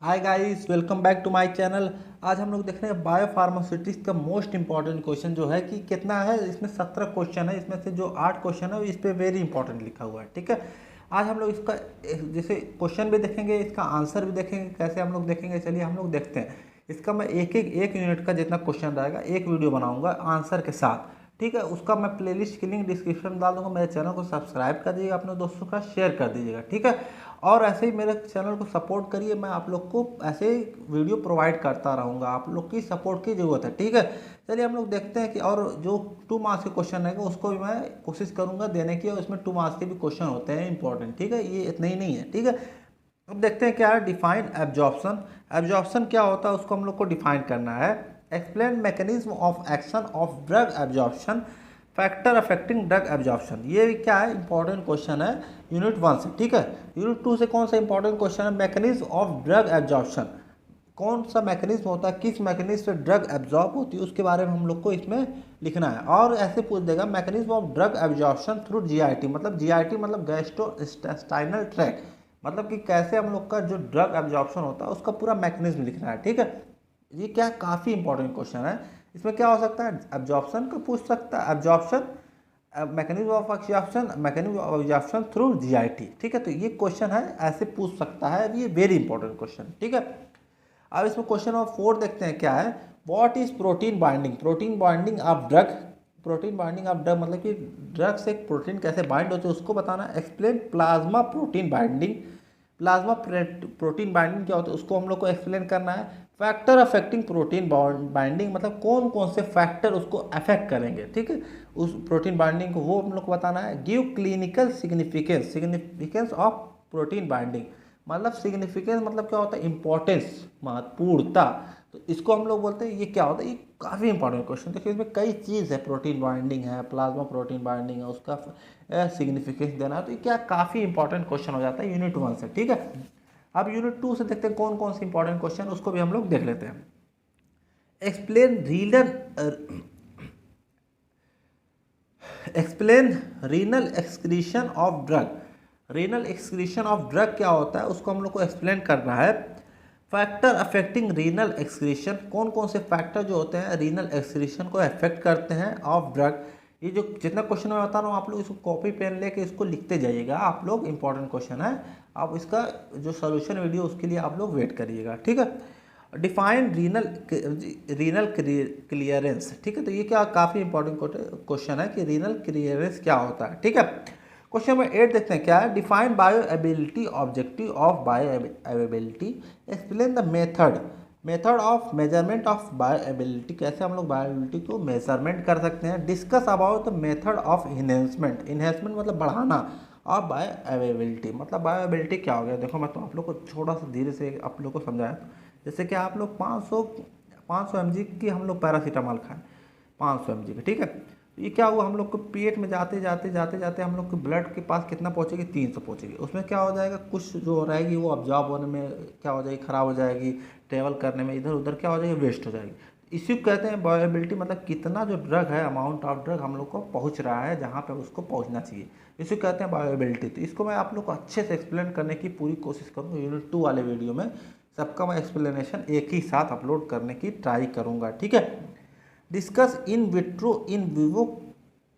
Hi guys, welcome back to my channel. आज हम लोग देख रहे हैं बायो फार्मास्यूटिक्स का मोस्ट इंपॉर्टेंट क्वेश्चन जो है कि कितना है। इसमें 17 क्वेश्चन है, इसमें से जो 8 क्वेश्चन है इस पे वेरी इंपॉर्टेंट लिखा हुआ है। ठीक है, आज हम लोग इसका जैसे क्वेश्चन भी देखेंगे, इसका आंसर भी देखेंगे, कैसे हम लोग देखेंगे। चलिए हम लोग देखते हैं। इसका मैं एक यूनिट का जितना क्वेश्चन रहेगा एक वीडियो बनाऊंगा आंसर के साथ। ठीक है, उसका मैं प्लेलिस्ट की लिंक डिस्क्रिप्शन में डाल दूंगा। मेरे चैनल को सब्सक्राइब कर दीजिएगा, अपने दोस्तों का शेयर कर दीजिएगा। ठीक है, और ऐसे ही मेरे चैनल को सपोर्ट करिए। मैं आप लोग को ऐसे ही वीडियो प्रोवाइड करता रहूँगा, आप लोग की सपोर्ट की ज़रूरत है। ठीक है, चलिए हम लोग देखते हैं कि और जो 2 मार्क्स के क्वेश्चन रहेंगे उसको भी मैं कोशिश करूँगा देने की, और इसमें 2 मार्क्स के भी क्वेश्चन होते हैं इंपॉर्टेंट। ठीक है, ये इतना ही नहीं है। ठीक है, अब देखते हैं क्या है डिफाइन एब्जॉर्प्शन। एब्जॉर्प्शन क्या होता है उसको हम लोग को डिफाइन करना है। Explain mechanism of action of drug absorption, factor affecting drug absorption. ये क्या है, इंपॉर्टेंट क्वेश्चन है यूनिट 1 से। ठीक है, यूनिट 2 से कौन सा इंपॉर्टेंट क्वेश्चन है, मैकेनिज्म ऑफ ड्रग एब्जॉर्प्शन। कौन सा मैकेनिज्म होता है, किस मैकेनिज्म से ड्रग एब्जॉर्ब होती है, उसके बारे में हम लोग को इसमें लिखना है। और ऐसे पूछ देगा mechanism of drug absorption through GIT, मतलब जीआईटी मतलब गैस्ट्रोइंटेस्टाइनल ट्रैक्ट, मतलब कि कैसे हम लोग का जो ड्रग एब्जॉर्प्शन होता है उसका पूरा मैकेनिज्म लिखना है। ठीक है, ये क्या काफ़ी इंपॉर्टेंट क्वेश्चन है। इसमें क्या हो सकता है, एब्जॉर्प्शन का पूछ सकता है, absorption mechanism of absorption, mechanism of absorption through GIT. ठीक है, तो ये क्वेश्चन है, ऐसे पूछ सकता है, ये वेरी इंपॉर्टेंट क्वेश्चन। ठीक है, अब इसमें क्वेश्चन नंबर 4 देखते हैं क्या है। What is protein binding, protein binding of drug, protein binding of drug मतलब कि ड्रग से प्रोटीन कैसे बाइंड होते हैं उसको बताना है। Explain plasma protein binding, plasma protein binding क्या होता है उसको हम लोग को एक्सप्लेन करना है। फैक्टर अफेक्टिंग प्रोटीन बाइंडिंग मतलब कौन कौन से फैक्टर उसको अफेक्ट करेंगे। ठीक है, उस प्रोटीन बाइंडिंग को वो हम लोग को बताना है। Give clinical significance, significance of protein binding मतलब सिग्निफिकेंस मतलब क्या होता है, इंपॉर्टेंस, महत्वपूर्णता। तो इसको हम लोग बोलते हैं, ये क्या होता है, ये काफ़ी इंपॉर्टेंट क्वेश्चन। देखिए इसमें कई चीज़ है, प्रोटीन बाइंडिंग है, प्लाज्मा प्रोटीन बाइंडिंग है, उसका सिग्निफिकेंस देना है। तो ये क्या काफ़ी इंपॉर्टेंट क्वेश्चन हो जाता है यूनिट 1 से। ठीक है, अब यूनिट 2 से देखते हैं कौन कौन से इंपॉर्टेंट क्वेश्चन, उसको भी हम लोग देख लेते हैं। Explain renal excretion of drug, renal excretion of drug क्या होता है उसको हम लोग को एक्सप्लेन करना है। फैक्टर अफेक्टिंग रीनल एक्सक्रीशन, कौन कौन से फैक्टर जो होते हैं रीनल एक्सक्रीशन को अफेक्ट करते हैं ऑफ ड्रग। ये जो जितना क्वेश्चन मैं बता रहा हूँ आप लोग इसको कॉपी पेन लेके इसको लिखते जाइएगा आप लोग, इंपॉर्टेंट क्वेश्चन है। आप इसका जो सोल्यूशन वीडियो उसके लिए आप लोग वेट करिएगा। ठीक है, डिफाइन रीनल क्लियरेंस। ठीक है, तो ये क्या काफ़ी इंपॉर्टेंट क्वेश्चन है कि रीनल क्लियरेंस क्या होता है। ठीक है, क्वेश्चन नंबर 8 देखते हैं क्या है। Define bio ability, objective of bio ability, explain the method, method of measurement of bio ability, कैसे हम लोग बायो एबिलिटी को मेजरमेंट कर सकते हैं। Discuss about the method of enhancement, enhancement मतलब बढ़ाना, और बायो अवेलेबिलिटी मतलब बायो एबिलिटी क्या हो गया। देखो मैं तो आप लोग को थोड़ा सा धीरे से आप लोग को समझाया। जैसे कि आप लोग 500 mg की हम लोग पैरासीटामॉल खाएं, 500 mg की। ठीक है, तो ये क्या हुआ, हम लोग को पेट में जाते जाते जाते जाते हम लोग को ब्लड के पास कितना पहुंचेगी, 300 पहुंचेगी। उसमें क्या हो जाएगा, कुछ जो रहेगी वो अब्जॉर्ब होने में क्या हो जाएगी, ख़राब हो जाएगी, ट्रेवल करने में इधर उधर क्या हो जाएगी, वेस्ट हो जाएगी। इसी को कहते हैं बायोएबिलिटी, मतलब कितना जो ड्रग है, अमाउंट ऑफ ड्रग हम लोग को पहुंच रहा है जहाँ पे उसको पहुंचना चाहिए, इसी को कहते हैं बायोएबिलिटी। तो इसको मैं आप लोग को अच्छे से एक्सप्लेन करने की पूरी कोशिश करूँगा यूनिट 2 वाले वीडियो में। सबका मैं एक्सप्लेनेशन एक ही साथ अपलोड करने की ट्राई करूँगा। ठीक है, discuss in vitro in vivo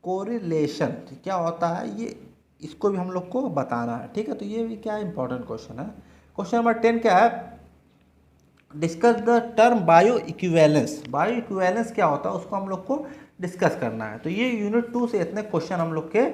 correlation क्या होता है, ये इसको भी हम लोग को बताना है। ठीक है, तो ये भी क्या इंपॉर्टेंट क्वेश्चन है। क्वेश्चन नंबर 10 क्या है, discuss the term bio equivalence, bio equivalence क्या होता है उसको हम लोग को डिस्कस करना है। तो ये यूनिट 2 से इतने क्वेश्चन हम लोग के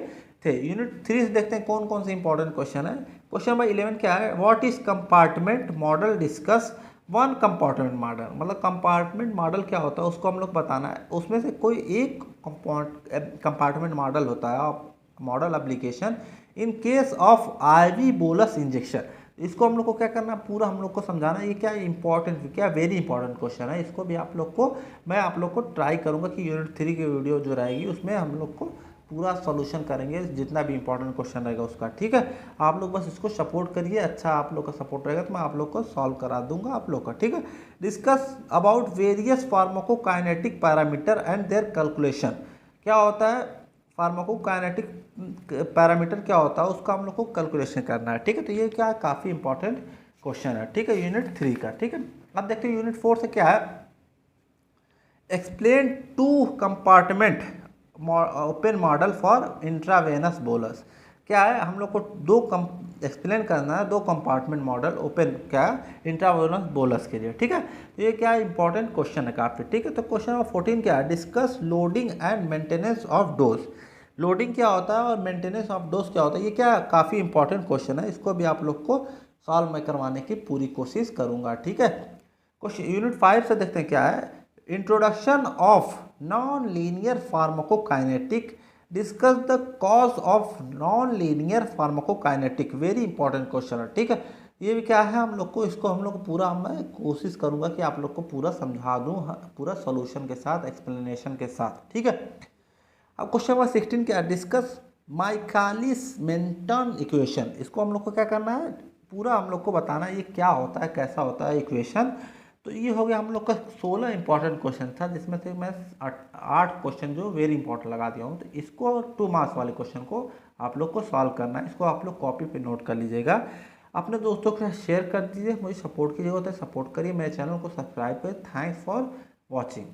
थे। यूनिट 3 से देखते हैं कौन कौन से इंपॉर्टेंट क्वेश्चन है। क्वेश्चन नंबर 11 क्या है, what is compartment model, discuss one compartment model, मतलब कंपार्टमेंट मॉडल क्या होता है उसको हम लोग बताना है। उसमें से कोई एक कंपार्टमेंट मॉडल होता है, model application in case of IV bolus injection. इसको हम लोग को क्या करना, पूरा हम लोग को समझाना है। ये क्या इंपॉर्टेंट, क्या वेरी इंपॉर्टेंट क्वेश्चन है। इसको भी आप लोग को मैं आप लोग को ट्राई करूंगा कि यूनिट 3 की वीडियो जो रहेगी उसमें हम लोग को पूरा सॉल्यूशन करेंगे, जितना भी इंपॉर्टेंट क्वेश्चन रहेगा उसका। ठीक है, आप लोग बस इसको सपोर्ट करिए, अच्छा आप लोग का सपोर्ट रहेगा तो मैं आप लोग को सॉल्व करा दूंगा आप लोग का। ठीक है, discuss about various pharmacokinetic parameter and their calculation, क्या होता है फार्माकोकाइनेटिक पैरामीटर क्या होता है उसका हम लोग को कैलकुलेशन करना है। ठीक है, तो ये क्या काफ़ी इंपॉर्टेंट क्वेश्चन है, ठीक है, यूनिट 3 का। ठीक है, अब देखते हैं यूनिट 4 से क्या है। Explain two compartment open model for intravenous bolus. क्या है, हम लोग को एक्सप्लेन करना है दो कंपार्टमेंट मॉडल ओपन क्या इंट्रावेनस बोलस के लिए। ठीक है, तो ये क्या इंपॉर्टेंट क्वेश्चन है काफ़ी। ठीक है, तो क्वेश्चन नंबर 14 क्या है, discuss loading and maintenance of dose. Loading क्या होता है और मेंटेनेंस ऑफ डोज क्या होता है, ये क्या काफ़ी इंपॉर्टेंट क्वेश्चन है। इसको भी आप लोग को सॉल्व मैं करवाने की पूरी कोशिश करूँगा। ठीक है, क्वेश्चन यूनिट 5 से देखते हैं क्या है। Introduction of non linear pharmacokinetic, discuss the cause of non linear pharmacokinetic. Very important question है। ठीक है, ये भी क्या है, हम लोग को इसको हम लोग को पूरा मैं कोशिश करूंगा कि आप लोग को पूरा समझा दूं, पूरा सॉल्यूशन के साथ, एक्सप्लेनेशन के साथ। ठीक है, अब क्वेश्चन नंबर 16 क्या है, डिस्कस माइकलिस मेंटन इक्वेशन। इसको हम लोग को क्या करना है, पूरा हम लोग को बताना है ये क्या होता है, कैसा होता है इक्वेशन। तो ये हो गया हम लोग का 16 इंपॉर्टेंट क्वेश्चन था, जिसमें से मैं 8 क्वेश्चन जो वेरी इंपॉर्टेंट लगा दिया हूँ। तो इसको 2 मार्क्स वाले क्वेश्चन को आप लोग को सॉल्व करना है। इसको आप लोग कॉपी पे नोट कर लीजिएगा, अपने दोस्तों के साथ शेयर कर दीजिए। मुझे सपोर्ट की जरूरत है, सपोर्ट करिए, मेरे चैनल को सब्सक्राइब करिए। Thanks for watching.